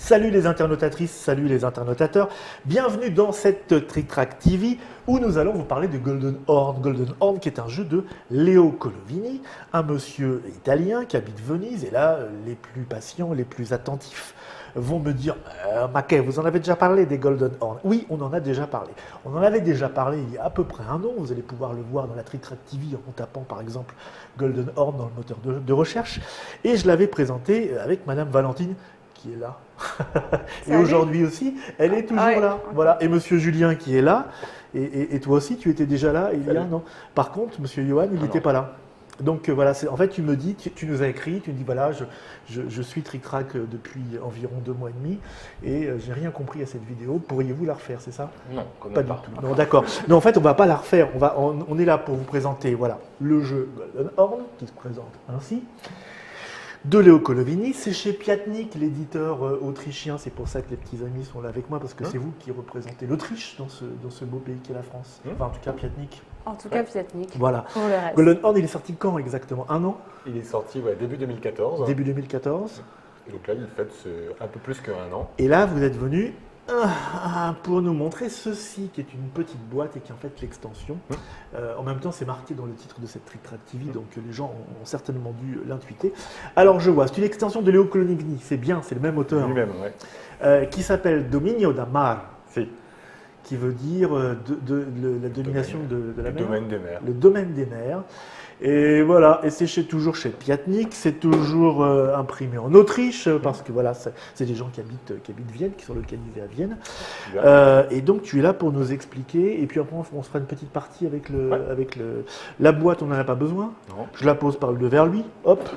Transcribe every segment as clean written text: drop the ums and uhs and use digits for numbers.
Salut les internautatrices, salut les internautateurs. Bienvenue dans cette Trick Track TV où nous allons vous parler de Golden Horn. Golden Horn qui est un jeu de Leo Colovini, un monsieur italien qui habite Venise. Et là, les plus patients, les plus attentifs vont me dire Mackay, vous en avez déjà parlé des Golden Horn? Oui, on en a déjà parlé. On en avait déjà parlé il y a à peu près un an. Vous allez pouvoir le voir dans la Trick Track TV en tapant par exemple Golden Horn dans le moteur de recherche. Et je l'avais présenté avec Madame Valentine qui est là. Et aujourd'hui aussi, elle est toujours là. Voilà. Et Monsieur Julien qui est là. Et toi aussi, tu étais déjà là il y a un an. Par contre, Monsieur Johan, il n'était pas là. Donc voilà, en fait, tu me dis, tu nous as écrit, tu me dis voilà, je suis Trick Track depuis environ 2 mois et demi et j'ai rien compris à cette vidéo. Pourriez-vous la refaire, c'est ça? Non, pas du tout. Non, d'accord. Non, en fait, on va pas la refaire. On est là pour vous présenter, voilà, le jeu Golden Horn qui se présente ainsi. De Leo Colovini, c'est chez Piatnik, l'éditeur autrichien. C'est pour ça que les petits amis sont là avec moi, parce que c'est vous qui représentez l'Autriche dans ce beau pays qu'est la France. Enfin, en tout cas, Piatnik. En tout cas, Piatnik. Voilà. Pour le reste. Golden Horn, il est sorti quand exactement? Un an? Il est sorti début 2014. Début 2014. Et donc là, il fête un peu plus qu'un an. Et là, vous êtes venu pour nous montrer ceci, qui est une petite boîte et qui est en fait l'extension. En même temps, c'est marqué dans le titre de cette Trick Track TV, donc les gens ont certainement dû l'intuiter. Alors, je vois, c'est une extension de Leo Colovini, c'est bien, c'est le même auteur. Lui-même, oui. Qui s'appelle Dominio da Mar. Si. Qui veut dire la domination de la mer. Le domaine des mers. Le domaine des mers. Et voilà, et c'est toujours chez Piatnik, c'est toujours imprimé en Autriche, parce que voilà, c'est des gens qui habitent Vienne, qui sont localisés à Vienne. Et donc tu es là pour nous expliquer, et puis après on se fera une petite partie avec la boîte, on n'en a pas besoin. Non. Je la pose par le devers lui, hop.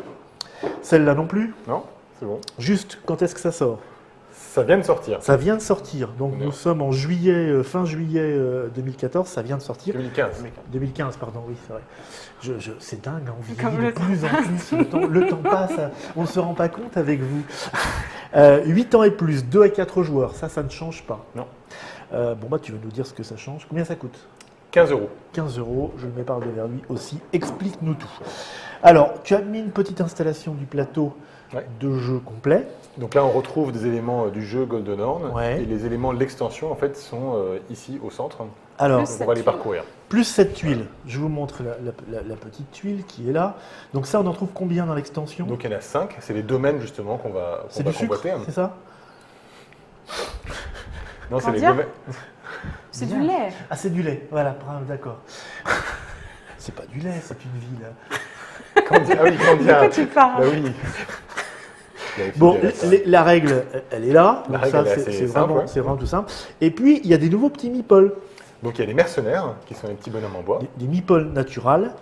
Celle-là non plus. Non, c'est bon. Juste, quand est-ce que ça sort? Ça vient de sortir. Ça vient de sortir, donc nous sommes en juillet, fin juillet 2014, ça vient de sortir. 2015. 2015, pardon, oui, c'est vrai. C'est dingue, on vieillit de plus en plus, le temps passe, on ne se rend pas compte avec vous. 8 ans et plus, 2 à 4 joueurs, ça ne change pas. Non. Bon, bah tu veux nous dire ce que ça change. Combien ça coûte? 15 €. 15 €, je le mets par devers lui aussi. Explique-nous tout. Alors, tu as mis une petite installation du plateau de jeu complet. Donc là, on retrouve des éléments du jeu Golden Horn. Ouais. Et les éléments de l'extension, en fait, sont ici au centre. Alors, on va les parcourir. Plus cette tuile. Je vous montre la petite tuile qui est là. Donc ça, on en trouve combien dans l'extension? Donc il y en a 5. C'est les domaines, justement, qu'on va convoiter. C'est ça? Non, c'est les domaines. C'est du lait. Ah, c'est du lait. Voilà, d'accord. C'est pas du lait, c'est une ville. Candia. Ah oui, Candia. De quoi tu parles? Bah oui. Bon, la règle, elle est là. La Donc règle, ça, c'est vraiment tout simple. Et puis, il y a des nouveaux petits meeples. Donc il y a les mercenaires, qui sont les petits bonhommes en bois. Des meeples naturels.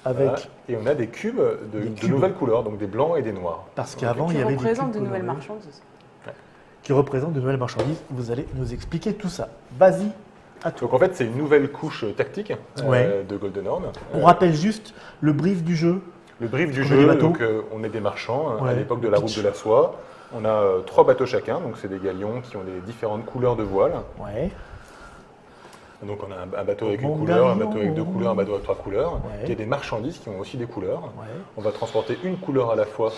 Avec... Voilà. Et on a des cubes de nouvelles couleurs, donc des blancs et des noirs. Parce qu'avant, il y avait des cubes qui représentent de nouvelles marchandises. Qui représentent de nouvelles marchandises. Vous allez nous expliquer tout ça. Vas-y, à toi. Donc en fait, c'est une nouvelle couche tactique de Golden Horn. On rappelle juste le brief du jeu. Le brief du jeu, donc on est des marchands à l'époque de la route de la soie. On a 3 bateaux chacun, donc c'est des galions qui ont des différentes couleurs de voile. Ouais. Donc on a un bateau avec une couleur, un bateau avec 2 couleurs, un bateau avec 3 couleurs. Il y a des marchandises qui ont aussi des couleurs. On va transporter une couleur à la fois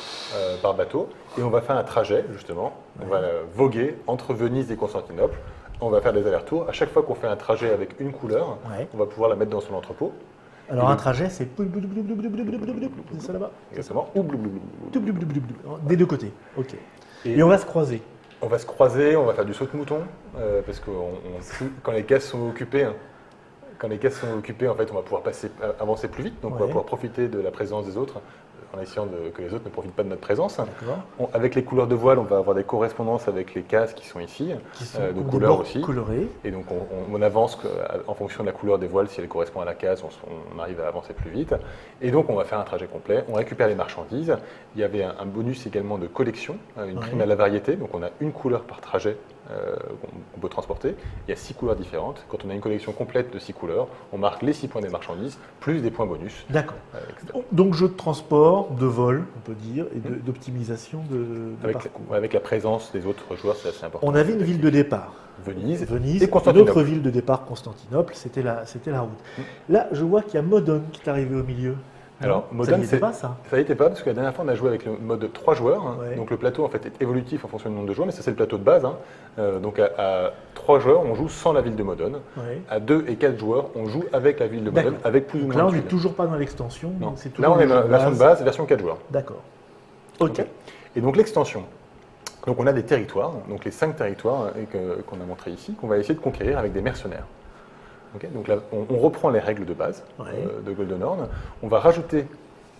par bateau et on va faire un trajet justement. On va voguer entre Venise et Constantinople. On va faire des allers-retours. À chaque fois qu'on fait un trajet avec une couleur, on va pouvoir la mettre dans son entrepôt. Alors un trajet, c'est ça là-bas. Exactement. Des deux côtés. Ok. Et on va se croiser. On va se croiser, on va faire du saut-de-mouton, parce que quand les caisses sont occupées, en fait, on va pouvoir avancer plus vite, donc on va pouvoir profiter de la présence des autres, en essayant que les autres ne profitent pas de notre présence. Avec les couleurs de voile, on va avoir des correspondances avec les cases qui sont ici, de couleurs aussi. Colorées. Et donc on avance en fonction de la couleur des voiles, si elle correspond à la case, on arrive à avancer plus vite. Et donc on va faire un trajet complet, on récupère les marchandises. Il y avait un bonus également de collection, une prime à la variété, donc on a une couleur par trajet qu'on peut transporter. Il y a 6 couleurs différentes. Quand on a une collection complète de 6 couleurs, on marque les 6 points des marchandises, plus des points bonus. D'accord. Donc jeu de transport, de vol, on peut dire, et d'optimisation de parcours. Avec la présence des autres joueurs, c'est assez important. On avait une ville de départ. Venise et Constantinople. Une autre ville de départ, Constantinople, c'était la route. Là, je vois qu'il y a Modone qui est arrivé au milieu. Alors, ça Modern, n'y était pas ça. ça n'était pas, parce que la dernière fois, on a joué avec le mode 3 joueurs. Hein. Ouais. Donc, le plateau, en fait, est évolutif en fonction du nombre de joueurs, mais ça, c'est le plateau de base. Hein. Donc, à 3 joueurs, on joue sans la ville de Modon. Ouais. À 2 et 4 joueurs, on joue avec la ville de Modon, D'accord. avec plus ou Donc moins là, on de n'est tuiles. toujours pas dans l'extension. Non. donc c'est Là, toujours on est le dans jeu la version de base, version 4 joueurs. D'accord. Ok. Ok. Et donc, l'extension. Donc, on a des territoires, donc les 5 territoires qu'on a montrés ici, qu'on va essayer de conquérir avec des mercenaires. Ok. Donc là, on reprend les règles de base Ouais. de Golden Horn. On va rajouter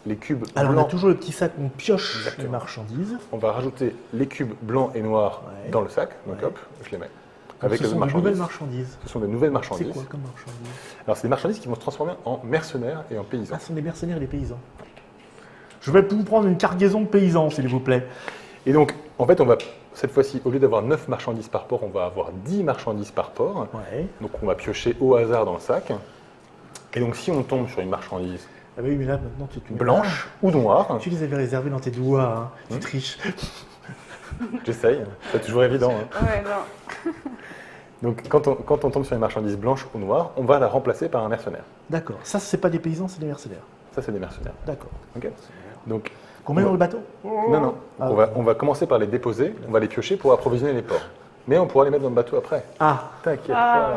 les cubes Alors, on a blancs. toujours le petit sac où on pioche Exactement. les marchandises. On va rajouter les cubes blancs et noirs Ouais. dans le sac. Donc Ouais. hop, je les mets. Donc, Avec ce les sont de marchandises. nouvelles marchandises. Ce sont des nouvelles C'est marchandises. quoi comme marchandises? Alors, c'est des marchandises qui vont se transformer en mercenaires et en paysans. Ah, ce sont des mercenaires et des paysans. Je vais vous prendre une cargaison de paysans, s'il vous plaît. Et donc, en fait, on va, cette fois-ci, au lieu d'avoir 9 marchandises par port, on va avoir 10 marchandises par port. Ouais. Donc, on va piocher au hasard dans le sac. Et donc, si on tombe sur une marchandise Ah oui, mais là, maintenant, tu es blanche ou noire, Tu les avais réservés dans tes doigts, hein. Tu triches. j'essaye, c'est toujours évident. Hein. Ouais, non. Donc, quand on tombe sur une marchandise blanche ou noire, on va la remplacer par un mercenaire. D'accord. Ça, c'est pas des paysans, c'est des mercenaires. Ça, c'est des mercenaires. D'accord. Ok. Donc, Combien dans le bateau? non, non. Ah. On va commencer par les déposer, on va les piocher pour approvisionner les ports. Mais on pourra les mettre dans le bateau après. Ah. T'inquiète Ah,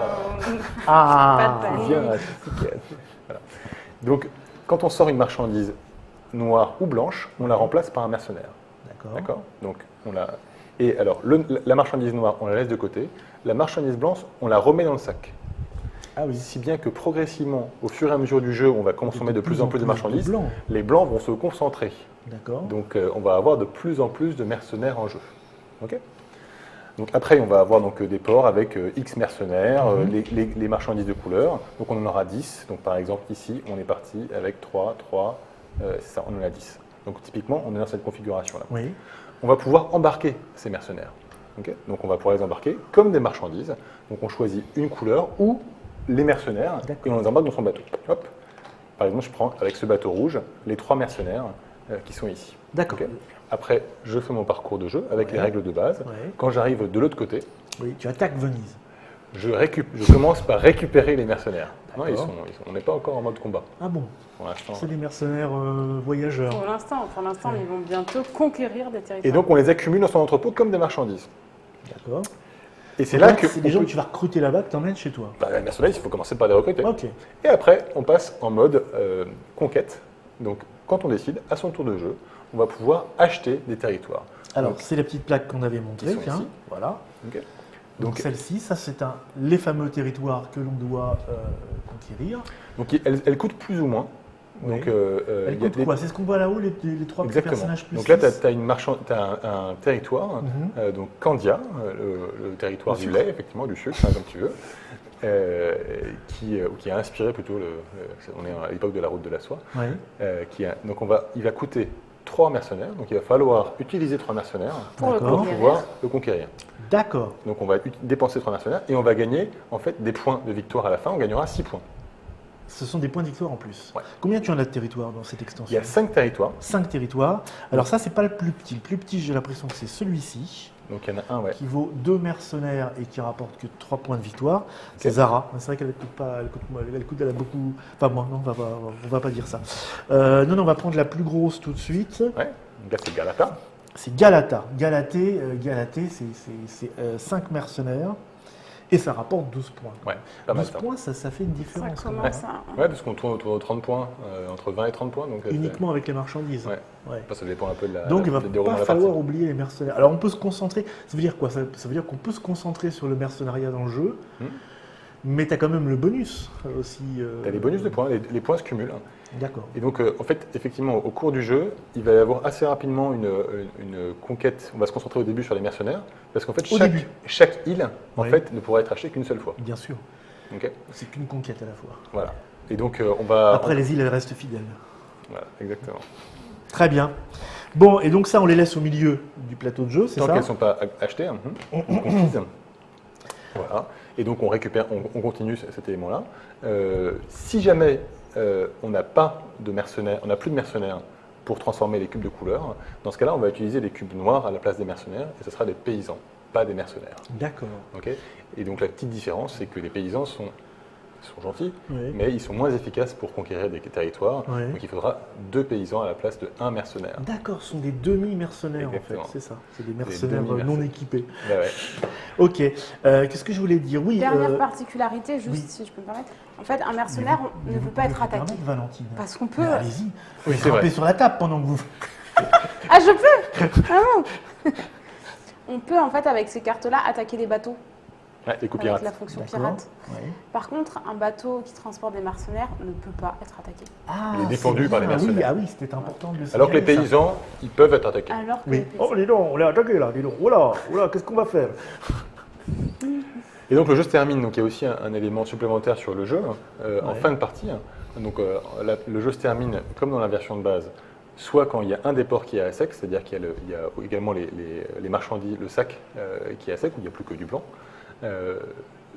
Ah. Pas de panique. Viens, t'inquiète. Voilà. Donc, quand on sort une marchandise noire ou blanche, on la remplace par un mercenaire. D'accord. D'accord. Donc, on la... Et alors, la marchandise noire, on la laisse de côté. La marchandise blanche, on la remet dans le sac. Ah oui. Si bien que progressivement, au fur et à mesure du jeu, on va consommer de plus en plus de marchandises, blancs. les blancs vont se concentrer. D'accord. Donc, on va avoir de plus en plus de mercenaires en jeu. Ok. Donc après, on va avoir donc, des ports avec X mercenaires, les marchandises de couleur. Donc on en aura 10. Donc par exemple, ici, on est parti avec 3, c'est ça, on en a 10. Donc typiquement, on est dans cette configuration-là. Oui. On va pouvoir embarquer ces mercenaires. Ok. Donc on va pouvoir les embarquer comme des marchandises. Donc on choisit une couleur ou les mercenaires et on les embarque dans son bateau. Hop. Par exemple, je prends avec ce bateau rouge les 3 mercenaires qui sont ici. D'accord. Ok. Après, je fais mon parcours de jeu avec Ouais. les règles de base. Ouais. Quand j'arrive de l'autre côté, Oui, tu attaques Venise. je commence par récupérer les mercenaires. Non, D'accord. on n'est pas encore en mode combat Ah bon? pour l'instant. C'est des mercenaires voyageurs. Pour l'instant, ils vont bientôt conquérir des territoires. Et donc, on les accumule dans son entrepôt comme des marchandises. D'accord. Et c'est Donc là que. c'est des gens que tu vas recruter là-bas que tu emmènes chez toi. Les mercenaires, il faut commencer par les recruter. Ok. Et après, on passe en mode conquête. Donc, quand on décide, à son tour de jeu, on va pouvoir acheter des territoires. Alors, Donc, c'est la petite plaque qu'on avait montrée. Ils sont ici. Voilà. ok. Donc, Donc, celle-ci, ça c'est les fameux territoires que l'on doit conquérir. elle coûte plus ou moins. Oui. Donc, Elle il y a coûte des- quoi? C'est ce qu'on voit là-haut, les 3 petits Exactement. personnages plus Donc là, tu six. as, un territoire, donc Candia, le territoire Le du sucre. lait, effectivement, du sucre, hein, comme tu veux, qui a inspiré plutôt, on est à l'époque de la route de la soie, Ouais. donc il va coûter 3 mercenaires, donc il va falloir utiliser 3 mercenaires Pour le D'accord. pour conquérir. pouvoir le conquérir. D'accord. Donc on va dépenser 3 mercenaires et on va gagner en fait des points de victoire à la fin, on gagnera 6 points. Ce sont des points de victoire en plus. Ouais. Combien tu en as de territoires dans cette Il extension? y a 5 territoires, 5 territoires. Alors ça, c'est pas le plus petit. Le plus petit, j'ai l'impression que c'est celui-ci, donc il y en a un, ouais. qui vaut 2 mercenaires et qui rapporte que 3 points de victoire. C'est Zara. C'est vrai qu'elle coûte pas, elle a beaucoup. Enfin moi, non, on va pas dire ça. Non, on va prendre la plus grosse tout de suite. Ouais. Donc là, c'est Galata. C'est Galata. Galaté, c'est 5 mercenaires et ça rapporte 12 points. Ouais, pas mal 12 ça. points, ça fait une Ça différence. quand même. commence à... Ouais, parce qu'on tourne autour de 30 points, entre 20 et 30 points. Donc, Uniquement avec les marchandises. Ouais. Ouais. ça dépend un peu de la, Donc il va du déroulement pas de la partie. falloir oublier les mercenaires. Alors on peut se concentrer, ça veut dire quoi? Ça veut dire qu'on peut se concentrer sur le mercenariat dans le jeu, mais tu as quand même le bonus aussi. Tu as les bonus de points, les points se cumulent. D'accord. Et donc, en fait, effectivement, au cours du jeu, il va y avoir assez rapidement une conquête. On va se concentrer au début sur les mercenaires, parce qu'en fait, Au début. chaque île en Ouais. fait, ne pourra être achetée qu'une seule fois. Bien sûr, Ok. c'est qu'une conquête à la fois. Voilà. Et donc, on va. Après les îles, elles restent fidèles. Voilà, exactement. Très bien. Bon, et donc ça, on les laisse au milieu du plateau de jeu, c'est Tant ça? qu'elles ne sont pas achetées, hein, conquises. Voilà. Et donc, on récupère, on continue cet élément-là. Si jamais on n'a pas de mercenaires, on n'a plus de mercenaires pour transformer les cubes de couleur, dans ce cas-là, on va utiliser des cubes noirs à la place des mercenaires, et ce sera des paysans, pas des mercenaires. D'accord. Ok. Et donc, la petite différence, c'est que les paysans sont sont gentils, Oui. mais ils sont moins efficaces pour conquérir des territoires. Ouais. Donc il faudra 2 paysans à la place de 1 mercenaire. D'accord, ce sont des demi-mercenaires en fait, Exactement. c'est ça. C'est des mercenaires non demi-mercenaires. équipés. Bah ouais. Ok, qu'est-ce que je voulais dire? Oui. Dernière particularité, juste oui. si je peux me permettre. En fait, un mercenaire ne peut pas être attaqué. Valentine. Parce qu'on peut. Mais allez-y. Oui, c'est Frappez vrai. sur la table pendant que vous. Ah, je peux. Ah bon. On peut en fait avec ces cartes-là attaquer des bateaux Ouais, les coups avec pirates. la fonction D'accord. pirate. Ouais. Par contre, un bateau qui transporte des mercenaires ne peut pas être attaqué. Ah, Il est défendu c'est par les bien. mercenaires. Ah oui, c'était important de le Alors que les signaler, ça. paysans, ils peuvent être attaqués. Alors que Oui. les paysans- Oh, dis donc, on l'a attaqué là, dis donc. Voilà, qu'est-ce qu'on va faire? Et donc le jeu se termine, donc il y a aussi un élément supplémentaire sur le jeu, en Ouais. fin de partie. Donc le jeu se termine comme dans la version de base, soit quand il y a un des ports qui est à sec, c'est-à-dire qu'il y a également les marchandises, le sac qui est à sec, où il n'y a plus que du blanc.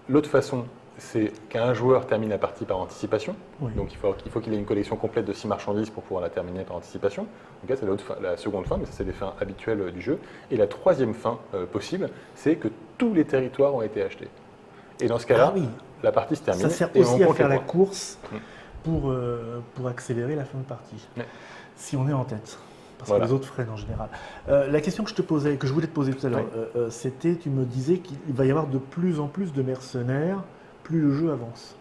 L'autre façon, c'est qu'un joueur termine la partie par anticipation. Oui. Donc il faut qu'il ait une collection complète de 6 marchandises pour pouvoir la terminer par anticipation. Donc là, c'est la seconde fin, mais ça, c'est les fins habituelles du jeu. Et la troisième fin possible, c'est que tous les territoires ont été achetés. Et dans ce cas-là, Ah oui. la partie se termine. Ça sert et on aussi à compte faire les la points. course Mm. pour accélérer la fin de partie. Ouais. Si on est en tête. Parce Voilà. que les autres freinent en général. La question que je te posais, que je voulais te poser tout à l'heure, c'était, tu me disais qu'il va y avoir de plus en plus de mercenaires, plus le jeu avance.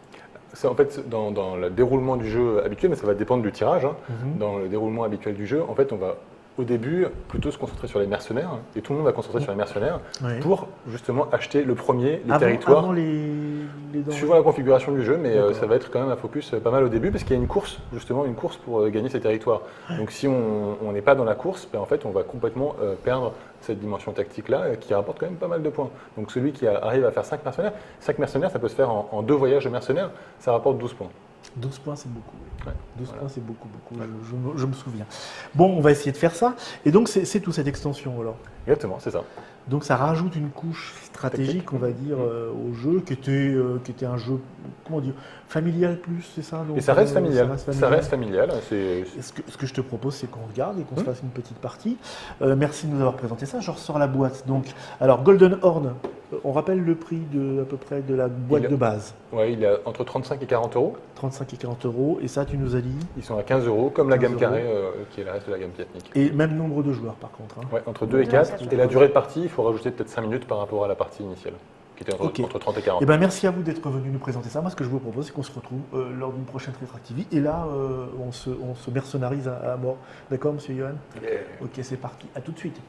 C'est en fait dans le déroulement du jeu habituel, mais ça va dépendre du tirage. Hein. Mhm. Dans le déroulement habituel du jeu, en fait, on va au début plutôt se concentrer sur les mercenaires, hein, et tout le monde va se concentrer sur les mercenaires Ouais. pour justement acheter le premier, les Avant territoires. les denrées. Suivant la configuration du jeu, mais D'accord. ça va être quand même un focus pas mal au début parce qu'il y a une course, justement, une course pour gagner ces territoires. Donc si on n'est pas dans la course, ben, en fait, on va complètement perdre cette dimension tactique-là qui rapporte quand même pas mal de points. Donc celui qui arrive à faire 5 mercenaires, ça peut se faire en 2 voyages de mercenaires, ça rapporte 12 points. 12 points, c'est beaucoup. Ouais. 12 Voilà. points, c'est beaucoup, beaucoup. Ouais. Je me souviens. Bon, on va essayer de faire ça. Et donc, c'est tout cette extension, alors. Exactement, c'est ça. Donc, ça rajoute une couche stratégique, Tactique. on va dire, au jeu, qui était un jeu, comment dire, familial plus, c'est ça? Donc, Et ça reste familial. Ça reste Ça familial. reste familial. C'est Ce que je te propose, c'est qu'on regarde et qu'on se fasse une petite partie. Merci de nous avoir présenté ça. Je ressors la boîte. Donc, alors, Golden Horn, on rappelle le prix à peu près de la boîte de base. ouais, il est entre 35 et 40 euros. 35 et 40 euros. Et ça, tu nous as dit. Ils sont à 15 euros, comme la 15 gamme euros. carrée, qui est le reste de la gamme piatnique. Et même nombre de joueurs, par contre. Hein. Ouais, entre 2 et Ouais, 4. ça, je Et la durée de partie, il faut rajouter peut-être 5 minutes par rapport à la partie initiale, qui était Ok. entre 30 et 40. Eh ben, merci à vous d'être venu nous présenter ça. Moi, ce que je vous propose, c'est qu'on se retrouve lors d'une prochaine Rétractivie. Et là, on se mercenarise à mort. D'accord, monsieur Johan? Yeah. Ok, c'est parti. À tout de suite.